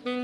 Shalom,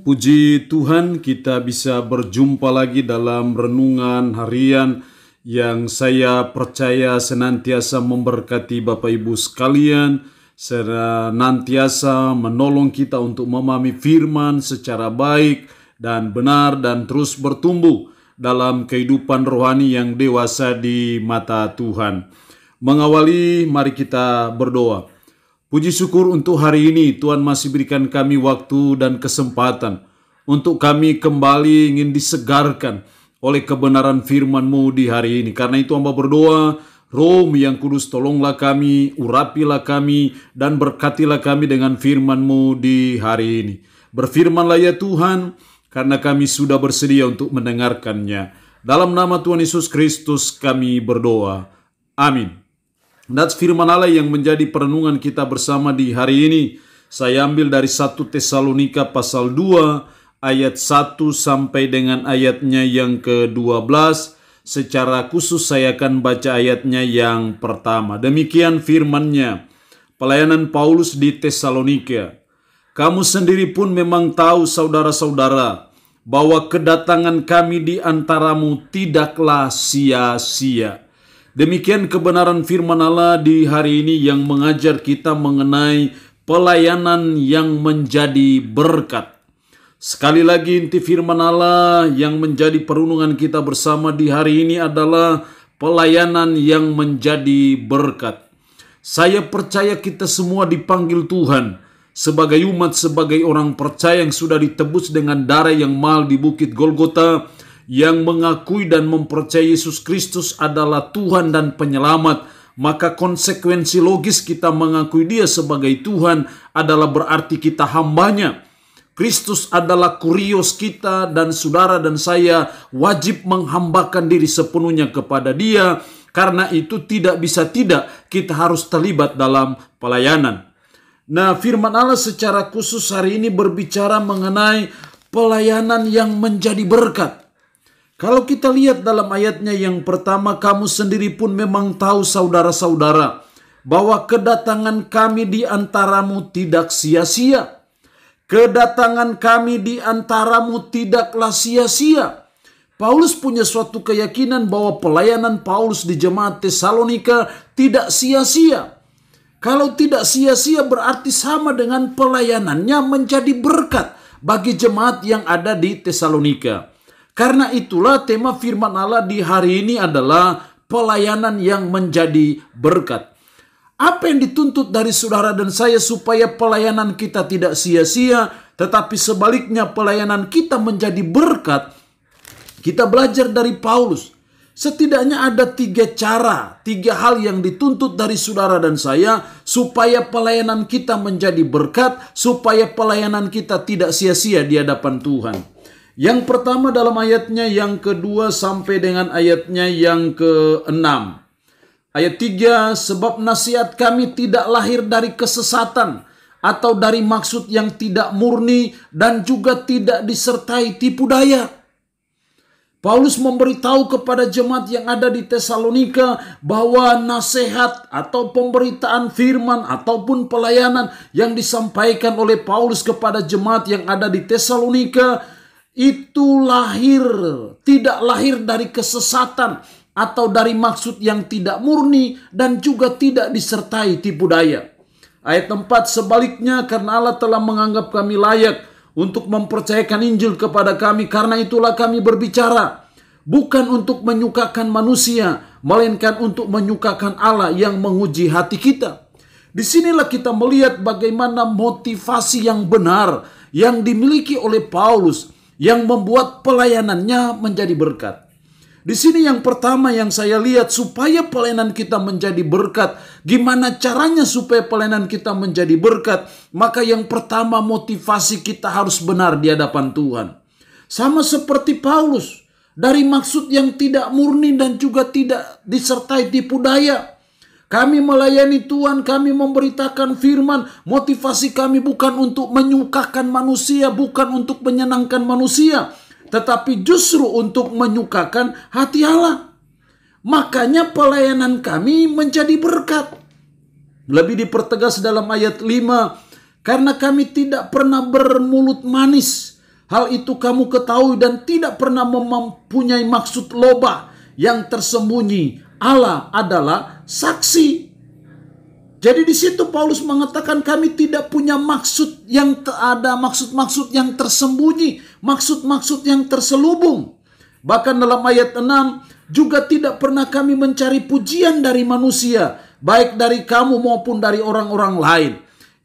puji Tuhan, kita bisa berjumpa lagi dalam renungan harian yang saya percaya senantiasa memberkati Bapak Ibu sekalian, senantiasa menolong kita untuk memahami firman secara baik dan benar dan terus bertumbuh dalam kehidupan rohani yang dewasa di mata Tuhan. Mengawali, mari kita berdoa. Puji syukur untuk hari ini Tuhan masih berikan kami waktu dan kesempatan untuk kami kembali ingin disegarkan oleh kebenaran firman-Mu di hari ini. Karena itu hamba berdoa, Roh yang kudus tolonglah kami, urapilah kami, dan berkatilah kami dengan firman-Mu di hari ini. Berfirmanlah ya Tuhan, karena kami sudah bersedia untuk mendengarkannya. Dalam nama Tuhan Yesus Kristus kami berdoa. Amin. Dan firman Allah yang menjadi perenungan kita bersama di hari ini, saya ambil dari 1 Tesalonika pasal 2 ayat 1 sampai dengan ayatnya yang ke-12. Secara khusus saya akan baca ayatnya yang pertama. Demikian firman-Nya. Pelayanan Paulus di Tesalonika. Kamu sendiri pun memang tahu saudara-saudara, bahwa kedatangan kami di antaramu tidaklah sia-sia. Demikian kebenaran firman Allah di hari ini yang mengajar kita mengenai pelayanan yang menjadi berkat. Sekali lagi inti firman Allah yang menjadi perenungan kita bersama di hari ini adalah pelayanan yang menjadi berkat. Saya percaya kita semua dipanggil Tuhan sebagai umat, sebagai orang percaya yang sudah ditebus dengan darah yang mahal di Bukit Golgota, yang mengakui dan mempercayai Yesus Kristus adalah Tuhan dan Penyelamat, maka konsekuensi logis kita mengakui Dia sebagai Tuhan adalah berarti kita hambanya. Kristus adalah kurios kita, dan saudara dan saya wajib menghambakan diri sepenuhnya kepada Dia. Karena itu tidak bisa tidak, kita harus terlibat dalam pelayanan. Nah, firman Allah secara khusus hari ini berbicara mengenai pelayanan yang menjadi berkat. Kalau kita lihat dalam ayatnya yang pertama, kamu sendiri pun memang tahu saudara-saudara, bahwa kedatangan kami di antaramu tidak sia-sia. Kedatangan kami di antaramu tidaklah sia-sia. Paulus punya suatu keyakinan bahwa pelayanan Paulus di jemaat Tesalonika tidak sia-sia. Kalau tidak sia-sia berarti sama dengan pelayanannya menjadi berkat bagi jemaat yang ada di Tesalonika. Karena itulah tema firman Allah di hari ini adalah pelayanan yang menjadi berkat. Apa yang dituntut dari saudara dan saya supaya pelayanan kita tidak sia-sia, tetapi sebaliknya pelayanan kita menjadi berkat? Kita belajar dari Paulus. Setidaknya ada 3 cara, 3 hal yang dituntut dari saudara dan saya supaya pelayanan kita menjadi berkat, supaya pelayanan kita tidak sia-sia di hadapan Tuhan. Yang pertama dalam ayatnya yang kedua sampai dengan ayatnya yang ke-6. Ayat 3, sebab nasihat kami tidak lahir dari kesesatan atau dari maksud yang tidak murni dan juga tidak disertai tipu daya. Paulus memberitahu kepada jemaat yang ada di Tesalonika bahwa nasihat atau pemberitaan firman ataupun pelayanan yang disampaikan oleh Paulus kepada jemaat yang ada di Tesalonika itu tidak lahir dari kesesatan atau dari maksud yang tidak murni dan juga tidak disertai tipu daya. Ayat 4, sebaliknya karena Allah telah menganggap kami layak untuk mempercayakan Injil kepada kami, karena itulah kami berbicara, bukan untuk menyukakan manusia, melainkan untuk menyukakan Allah yang menguji hati kita. Disinilah kita melihat bagaimana motivasi yang benar yang dimiliki oleh Paulus yang membuat pelayanannya menjadi berkat. Di sini yang pertama yang saya lihat supaya pelayanan kita menjadi berkat. Gimana caranya supaya pelayanan kita menjadi berkat? Maka yang pertama motivasi kita harus benar di hadapan Tuhan. Sama seperti Paulus. Dari maksud yang tidak murni dan juga tidak disertai tipu daya. Kami melayani Tuhan, kami memberitakan firman. Motivasi kami bukan untuk menyukakan manusia, bukan untuk menyenangkan manusia, tetapi justru untuk menyukakan hati Allah. makanya pelayanan kami menjadi berkat. Lebih dipertegas dalam ayat 5, karena kami tidak pernah bermulut manis. Hal itu kamu ketahui dan tidak pernah mempunyai maksud loba yang tersembunyi. Allah adalah saksi. Jadi di situ Paulus mengatakan kami tidak punya maksud yang ada, maksud-maksud yang tersembunyi, maksud-maksud yang terselubung. Bahkan dalam ayat 6, juga tidak pernah kami mencari pujian dari manusia, baik dari kamu maupun dari orang-orang lain.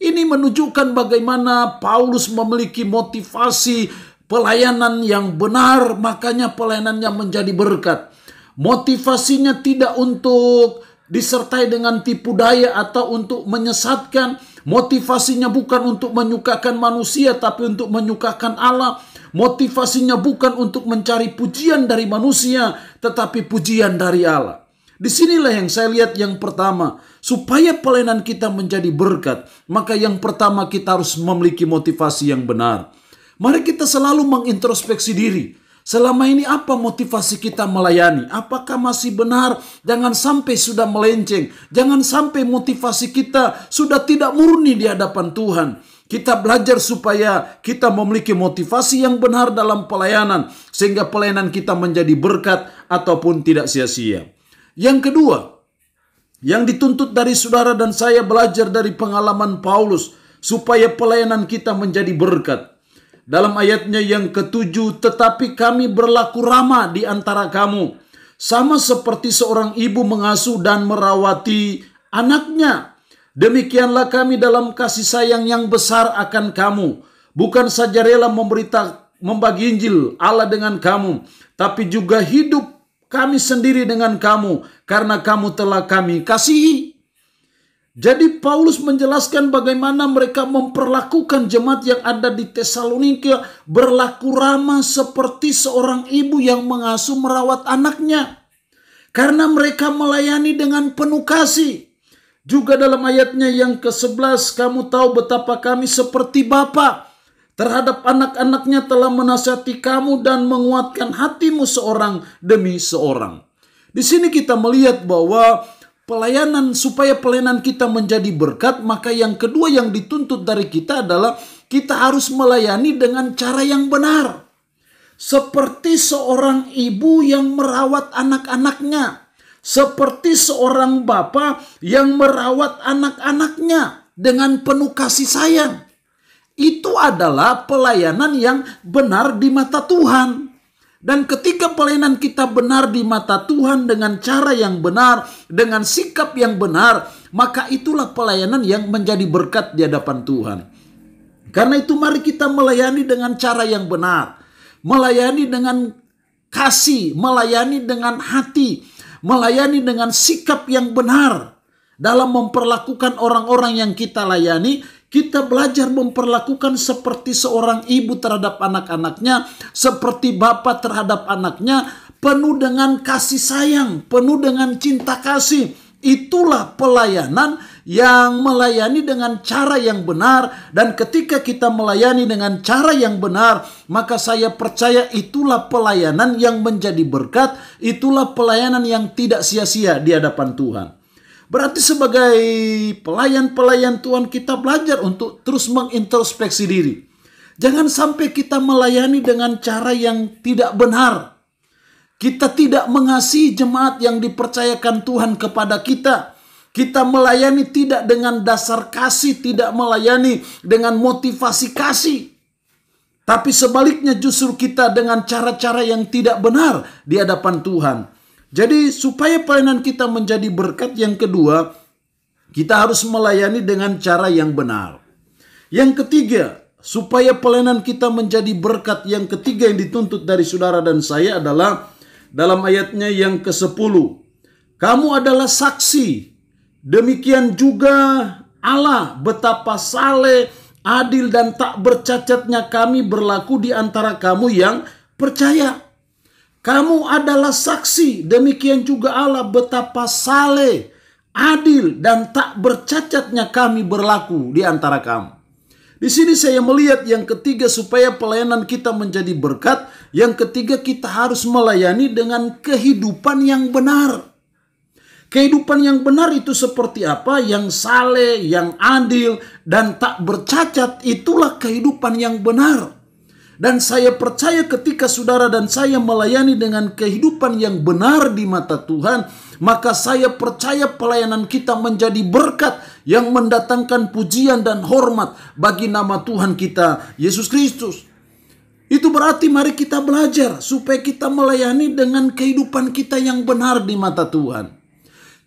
Ini menunjukkan bagaimana Paulus memiliki motivasi pelayanan yang benar, makanya pelayanannya menjadi berkat. Motivasinya tidak untuk disertai dengan tipu daya atau untuk menyesatkan. Motivasinya bukan untuk menyukakan manusia, tapi untuk menyukakan Allah. Motivasinya bukan untuk mencari pujian dari manusia, tetapi pujian dari Allah. Disinilah yang saya lihat yang pertama, supaya pelayanan kita menjadi berkat, maka yang pertama kita harus memiliki motivasi yang benar. Mari kita selalu mengintrospeksi diri. Selama ini apa motivasi kita melayani? Apakah masih benar? Jangan sampai sudah melenceng. Jangan sampai motivasi kita sudah tidak murni di hadapan Tuhan. Kita belajar supaya kita memiliki motivasi yang benar dalam pelayanan, sehingga pelayanan kita menjadi berkat ataupun tidak sia-sia. Yang kedua, yang dituntut dari saudara dan saya belajar dari pengalaman Paulus supaya pelayanan kita menjadi berkat. Dalam ayatnya yang ke-7, tetapi kami berlaku ramah di antara kamu, sama seperti seorang ibu mengasuh dan merawati anaknya. Demikianlah kami dalam kasih sayang yang besar akan kamu. Bukan saja rela membagi Injil Allah dengan kamu, tapi juga hidup kami sendiri dengan kamu, karena kamu telah kami kasihi. Jadi Paulus menjelaskan bagaimana mereka memperlakukan jemaat yang ada di Tesalonika, berlaku ramah seperti seorang ibu yang mengasuh merawat anaknya. Karena mereka melayani dengan penuh kasih. Juga dalam ayatnya yang ke-11, kamu tahu betapa kami seperti bapa terhadap anak-anaknya telah menasihati kamu dan menguatkan hatimu seorang demi seorang. Di sini kita melihat bahwa supaya pelayanan kita menjadi berkat, maka yang kedua yang dituntut dari kita adalah kita harus melayani dengan cara yang benar. Seperti seorang ibu yang merawat anak-anaknya. Seperti seorang bapa yang merawat anak-anaknya dengan penuh kasih sayang. Itu adalah pelayanan yang benar di mata Tuhan. Dan ketika pelayanan kita benar di mata Tuhan dengan cara yang benar, dengan sikap yang benar, maka itulah pelayanan yang menjadi berkat di hadapan Tuhan. Karena itu mari kita melayani dengan cara yang benar. Melayani dengan kasih, melayani dengan hati, melayani dengan sikap yang benar. Dalam memperlakukan orang-orang yang kita layani, kita belajar memperlakukan seperti seorang ibu terhadap anak-anaknya, seperti bapa terhadap anaknya, penuh dengan kasih sayang, penuh dengan cinta kasih. Itulah pelayanan yang melayani dengan cara yang benar. Dan ketika kita melayani dengan cara yang benar, maka saya percaya itulah pelayanan yang menjadi berkat. Itulah pelayanan yang tidak sia-sia di hadapan Tuhan. Berarti sebagai pelayan-pelayan Tuhan kita belajar untuk terus mengintrospeksi diri. Jangan sampai kita melayani dengan cara yang tidak benar. Kita tidak mengasihi jemaat yang dipercayakan Tuhan kepada kita. Kita melayani tidak dengan dasar kasih, tidak melayani dengan motivasi kasih. Tapi sebaliknya justru kita dengan cara-cara yang tidak benar di hadapan Tuhan. Jadi supaya pelayanan kita menjadi berkat, yang kedua, kita harus melayani dengan cara yang benar. Yang ketiga, supaya pelayanan kita menjadi berkat, yang ketiga yang dituntut dari saudara dan saya adalah dalam ayatnya yang ke-10. Kamu adalah saksi, demikian juga Allah betapa saleh, adil dan tak bercacatnya kami berlaku di antara kamu yang percaya. Kamu adalah saksi, demikian juga Allah betapa saleh, adil dan tak bercacatnya kami berlaku di antara kamu. Di sini saya melihat yang ketiga supaya pelayanan kita menjadi berkat, yang ketiga kita harus melayani dengan kehidupan yang benar. Kehidupan yang benar itu seperti apa? Yang saleh, yang adil, dan tak bercacat, itulah kehidupan yang benar. Dan saya percaya ketika saudara dan saya melayani dengan kehidupan yang benar di mata Tuhan, maka saya percaya pelayanan kita menjadi berkat yang mendatangkan pujian dan hormat bagi nama Tuhan kita, Yesus Kristus. Itu berarti mari kita belajar supaya kita melayani dengan kehidupan kita yang benar di mata Tuhan.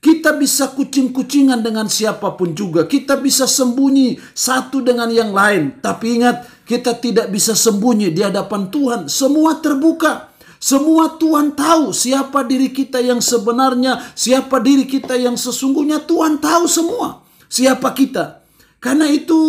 Kita bisa kucing-kucingan dengan siapapun juga. Kita bisa sembunyi satu dengan yang lain. Tapi ingat, kita tidak bisa sembunyi di hadapan Tuhan. Semua terbuka. Semua Tuhan tahu siapa diri kita yang sebenarnya, siapa diri kita yang sesungguhnya. Tuhan tahu semua siapa kita. Karena itu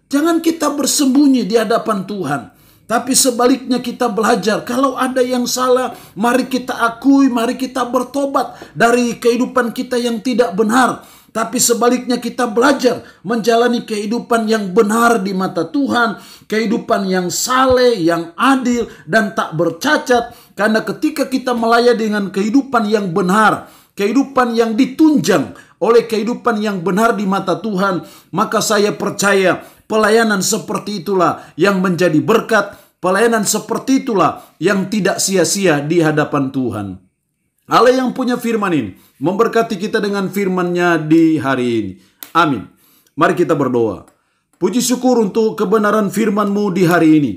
jangan kita bersembunyi di hadapan Tuhan. Tapi sebaliknya kita belajar, kalau ada yang salah, mari kita akui, mari kita bertobat dari kehidupan kita yang tidak benar. Tapi sebaliknya kita belajar menjalani kehidupan yang benar di mata Tuhan, kehidupan yang saleh, yang adil, dan tak bercacat. Karena ketika kita melayani dengan kehidupan yang benar, kehidupan yang ditunjang oleh kehidupan yang benar di mata Tuhan, maka saya percaya pelayanan seperti itulah yang menjadi berkat. Pelayanan seperti itulah yang tidak sia-sia di hadapan Tuhan. Allah yang punya firman ini memberkati kita dengan firman-Nya di hari ini. Amin. Mari kita berdoa. Puji syukur untuk kebenaran firman-Mu di hari ini,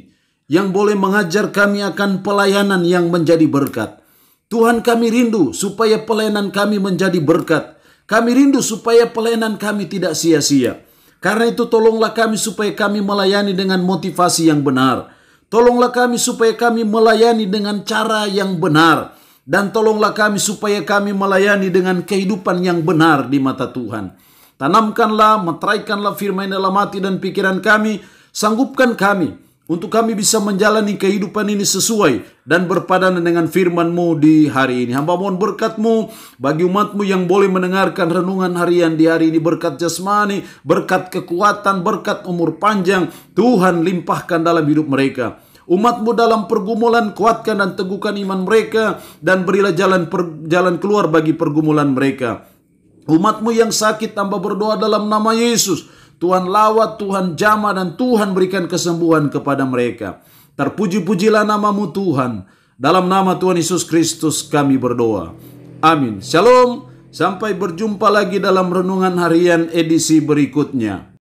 yang boleh mengajar kami akan pelayanan yang menjadi berkat. Tuhan, kami rindu supaya pelayanan kami menjadi berkat. Kami rindu supaya pelayanan kami tidak sia-sia. Karena itu tolonglah kami supaya kami melayani dengan motivasi yang benar. Tolonglah kami supaya kami melayani dengan cara yang benar. Dan tolonglah kami supaya kami melayani dengan kehidupan yang benar di mata Tuhan. Tanamkanlah, meteraikanlah firman dalam hati dan pikiran kami. Sanggupkan kami untuk kami bisa menjalani kehidupan ini sesuai dan berpadanan dengan firman-Mu di hari ini. Hamba mohon berkat-Mu bagi umat-Mu yang boleh mendengarkan renungan harian di hari ini. Berkat jasmani, berkat kekuatan, berkat umur panjang, Tuhan limpahkan dalam hidup mereka. Umat-Mu dalam pergumulan, kuatkan dan teguhkan iman mereka, dan berilah jalan keluar bagi pergumulan mereka. Umat-Mu yang sakit, hamba berdoa dalam nama Yesus, Tuhan lawat, Tuhan jamah, dan Tuhan berikan kesembuhan kepada mereka. Terpuji-pujilah nama-Mu Tuhan. Dalam nama Tuhan Yesus Kristus kami berdoa. Amin. Shalom. Sampai berjumpa lagi dalam renungan harian edisi berikutnya.